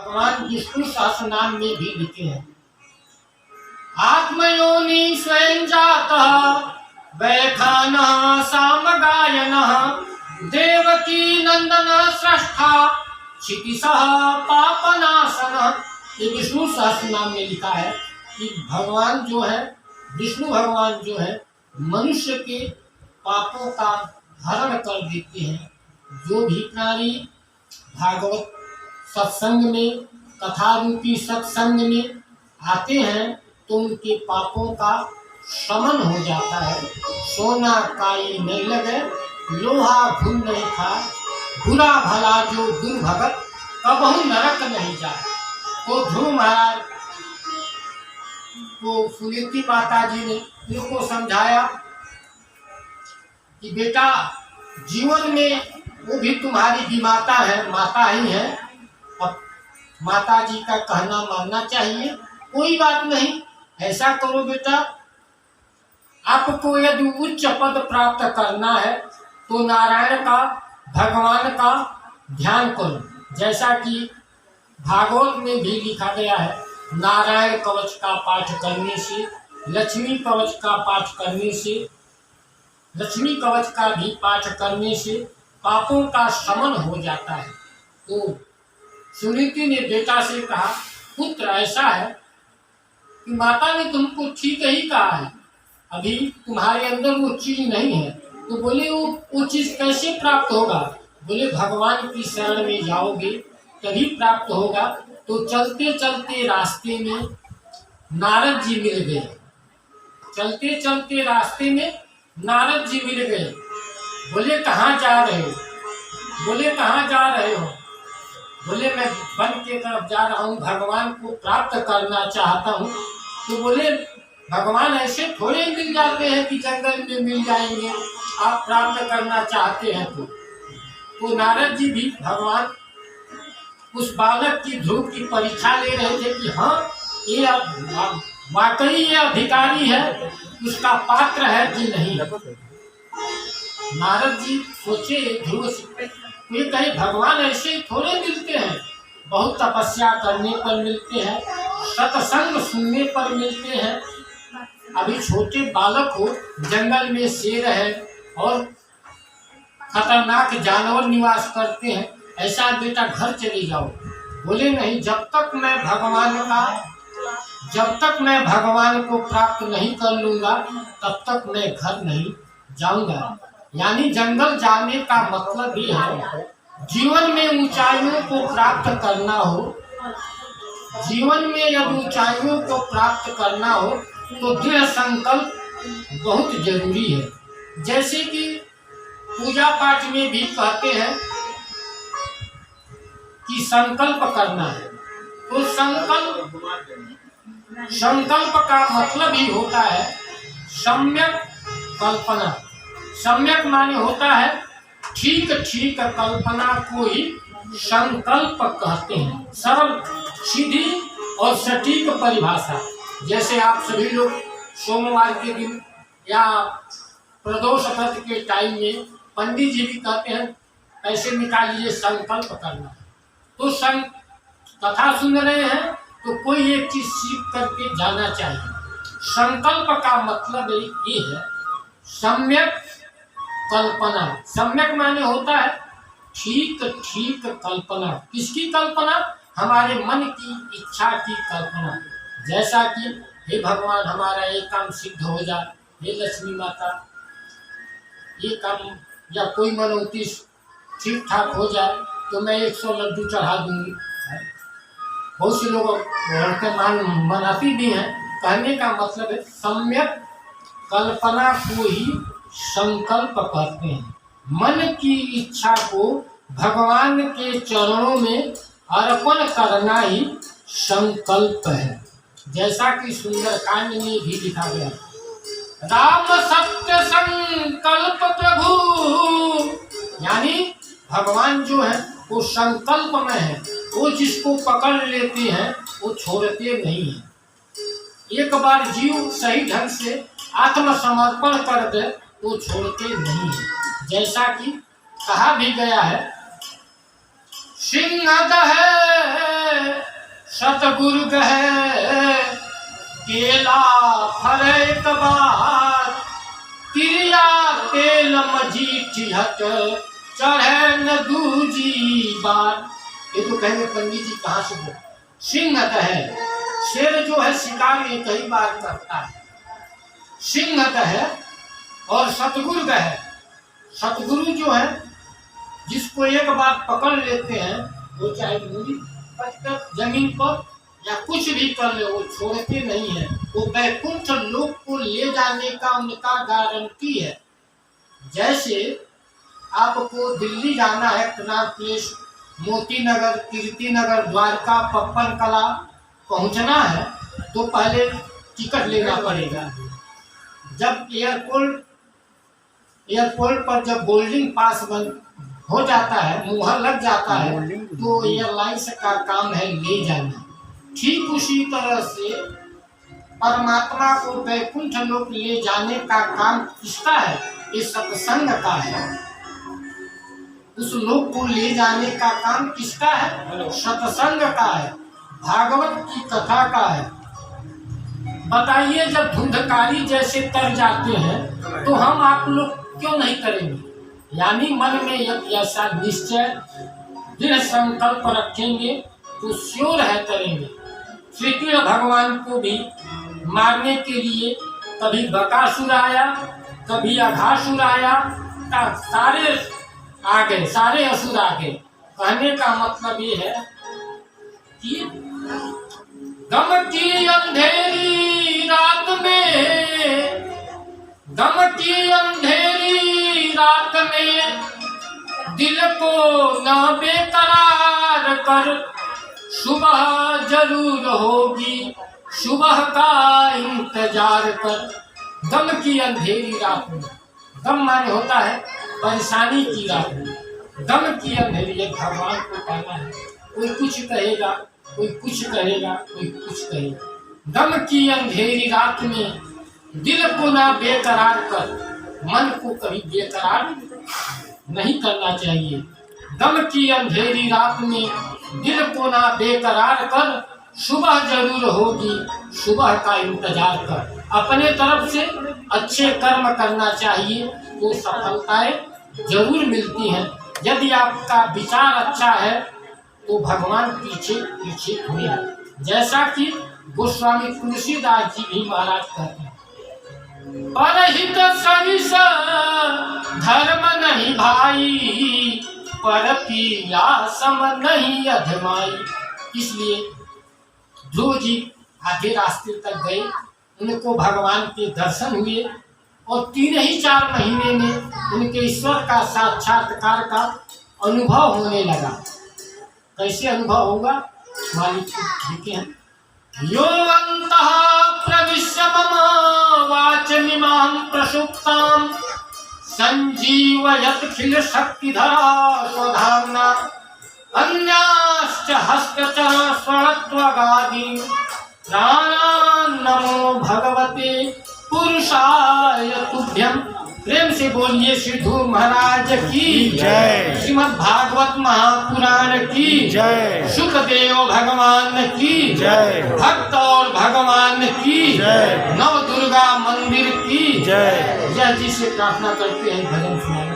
भगवान विष्णु सहस्रनाम में भी लिखे हैं, आत्मयोनि स्वयं जातः वैखानः सामगायनः देवकी नंदन स्रष्टा क्षितिशः पापनाशनः। ये विष्णु सहस्रनाम में लिखा है कि भगवान जो है, विष्णु भगवान जो है, मनुष्य के पापों का हरण कर देते हैं। जो भी प्राणी भागवत सत्संग में, कथा रूपी सत्संग में आते हैं तो उनके पापों का शमन हो जाता है। सोना काई नहीं लगे, लोहा घुन नहीं खाए, बुरा भला जो दुर्भगत कबहू नरक नहीं जाए। तो ध्रुव महाराज को सुनीति माता जी ने उनको समझाया कि बेटा, जीवन में वो भी तुम्हारी विमाता है, माता ही है, और माता जी का कहना मानना चाहिए। कोई बात नहीं, ऐसा करो बेटा, आपको यदि उच्च पद प्राप्त करना है तो नारायण का, भगवान का ध्यान करो। जैसा कि भागवत में भी लिखा गया है, नारायण कवच का पाठ करने से, लक्ष्मी कवच का पाठ करने से, लक्ष्मी कवच का भी पाठ करने से पापों का शमन हो जाता है। तो सुनीति ने बेटा से कहा, पुत्र ऐसा है कि माता ने तुमको ठीक ही कहा है, अभी तुम्हारे अंदर वो चीज नहीं है। तो बोले वो चीज कैसे प्राप्त होगा? बोले भगवान की शरण में जाओगे तभी प्राप्त होगा। तो चलते चलते रास्ते में नारद जी मिल गए, चलते चलते रास्ते में नारद जी मिल गए। बोले कहाँ जा रहे हो? बोले कहाँ जा रहे हो? बोले मैं वन के तरफ जा रहा हूँ, भगवान को प्राप्त करना चाहता हूँ। तो बोले भगवान ऐसे थोड़े मिल जाते हैं कि जंगल में मिल जाएंगे, आप प्राप्त करना चाहते हैं तो नारद जी भी भगवान उस बालक की ध्रुव की परीक्षा ले रहे थे कि हाँ ये वाकई ये अधिकारी है, उसका पात्र है कि नहीं। नारद जी सोचे ध्रुव से, ये कहे भगवान ऐसे थोड़े मिलते हैं, बहुत तपस्या करने पर मिलते हैं, सत्संग सुनने पर मिलते हैं। अभी छोटे बालक हो, जंगल में शेर है और खतरनाक जानवर निवास करते हैं, ऐसा बेटा घर चले जाओ। बोले नहीं, जब तक मैं भगवान को प्राप्त नहीं कर लूंगा तब तक मैं घर नहीं जाऊंगा। यानी जंगल जाने का मतलब ही है, जीवन में ऊंचाइयों को प्राप्त करना हो, जीवन में यदि ऊंचाइयों को प्राप्त करना हो तो दृढ़ संकल्प बहुत जरूरी है। जैसे कि पूजा पाठ में भी कहते हैं कि संकल्प करना है, तो संकल्प का मतलब ही होता है सम्यक कल्पना। सम्यक माने होता है ठीक ठीक कल्पना को ही संकल्प कहते हैं। सरल, सीधी और सटीक परिभाषा। जैसे आप सभी लोग सोमवार के दिन या प्रदोष व्रत के टाइम में पंडित जी भी कहते हैं ऐसे निकालिए, संकल्प करना। तो कथा सुन रहे हैं तो कोई एक चीज सीख करके जाना चाहिए। संकल्प का मतलब ये है सम्यक कल्पना। सम्यक माने होता है ठीक ठीक कल्पना। किसकी कल्पना? हमारे मन की इच्छा की कल्पना। जैसा कि हे भगवान हमारा ये काम सिद्ध हो जाए, हे लक्ष्मी माता ये काम या कोई मनौती ठीक ठाक हो जाए तो मैं 100 लड्डू चढ़ा दूंगी। बहुत से लोग मनाती भी हैं। कहने का मतलब है सम्यक कल्पना को ही संकल्प कहते हैं। मन की इच्छा को भगवान के चरणों में अर्पण करना ही संकल्प है। जैसा कि सुंदरकांड में भी लिखा गया, राम सत्य संकल्प प्रभु। यानी भगवान जो है वो संकल्प में है, वो जिसको पकड़ लेते हैं वो छोड़ते नहीं है। एक बार जीव सही ढंग से आत्मसमर्पण कर दे वो छोड़ते नहीं है। जैसा कि कहा भी गया है, सिंह है सतगुरु गहे केला फर एक बार, क्रिया तेल मजीठी हट चढ़े न दूजी बार। ये तो कहेंगे पंडित जी कहाँ से बोले। सिंह है, शेर जो है शिकार एक ही बार करता है। सिंह है और सतगुरु है। सतगुरु जो है जिसको एक बार पकड़ लेते हैं वो चाहे मूली पत्थर जमीन पर या कुछ भी कर ले वो छोड़ते नहीं है। वो वैकुंठ लोक को ले जाने का उनका गारंटी है। जैसे आपको दिल्ली जाना है, कनाट प्लेस, मोती नगर, कीर्ति नगर, द्वारका, पप्पन कला पहुंचना है तो पहले टिकट लेना पड़ेगा। जब एयरपोर्ट पर जब बोर्डिंग पास बन हो जाता है, मुहर लग जाता है, तो एयरलाइंस का काम है ले जाना। ठीक उसी तरह से परमात्मा को वैकुंठ लोक ले जाने का काम किसका है? ये सत्संग का है। उस लोक को ले जाने का काम किसका है? सत्संग का है, भागवत की कथा का है। बताइए, जब धुंधकारी जैसे तर जाते हैं तो हम आप लोग क्यों नहीं करेंगे? यानी मन में एक ऐसा निश्चय दृढ़ संकल्प रखेंगे तो श्योर है करेंगे। श्री कृष्ण भगवान को भी मारने के लिए कभी बकासुर आया, कभी अघासुर आया, सारे आ गए, सारे असुर आ गए। कहने का मतलब ये है कि गम की अंधेरी रात में, गम की अंधेरी रात में दिल को न बेकरार कर, सुबह जरूर होगी, सुबह का इंतजार कर। गम की अंधेरी रात में, गम माने होता है परेशानी की रात में। गम की अंधेरी, ये भगवान को कहना है। कोई कुछ कहेगा, कोई कुछ कहेगा, कोई कुछ कहेगा। गम की अंधेरी रात में दिल को ना बेकरार कर, मन को कभी बेकरार नहीं करना चाहिए। गम की अंधेरी रात में दिल को ना बेकरार कर, सुबह जरूर होगी, सुबह का इंतजार कर। अपने तरफ से अच्छे कर्म करना चाहिए तो सफलताएं जरूर मिलती हैं। यदि आपका विचार अच्छा है तो भगवान पीछे पीछे हुए हैं। जैसा कि गोस्वामी तुलसीदास जी भी महाराज कहते हैं, परहित सहिस धर्म नहीं भाई, पर पीला सम नहीं अधमाई। इसलिए ध्रुव जी आधे रास्ते तक गए, उनको भगवान के दर्शन हुए और 3 ही 4 महीने में उनके ईश्वर का साक्षात्कार का अनुभव होने लगा। कैसे अनुभव होगा? मालिक लिखे हैं, यो अंतः प्रविश्य मम वाचमिमां प्रसुप्तां, संजीवयत् खिल शक्तिधरा स्वधाम्ना, अन्याश्च हस्तचरण स्वरत्वगादि, प्राणान् नमो भगवते पुरुषाय तुभ्यं। प्रेम से बोलिए श्री ध्रुव महाराज की जय, श्रीमद् भागवत महापुराण की जय, सुखदेव भगवान की जय, भक्त और भगवान की जय, नव दुर्गा मंदिर की जय। जय जी से प्रार्थना करते हैं भजन सुनाना।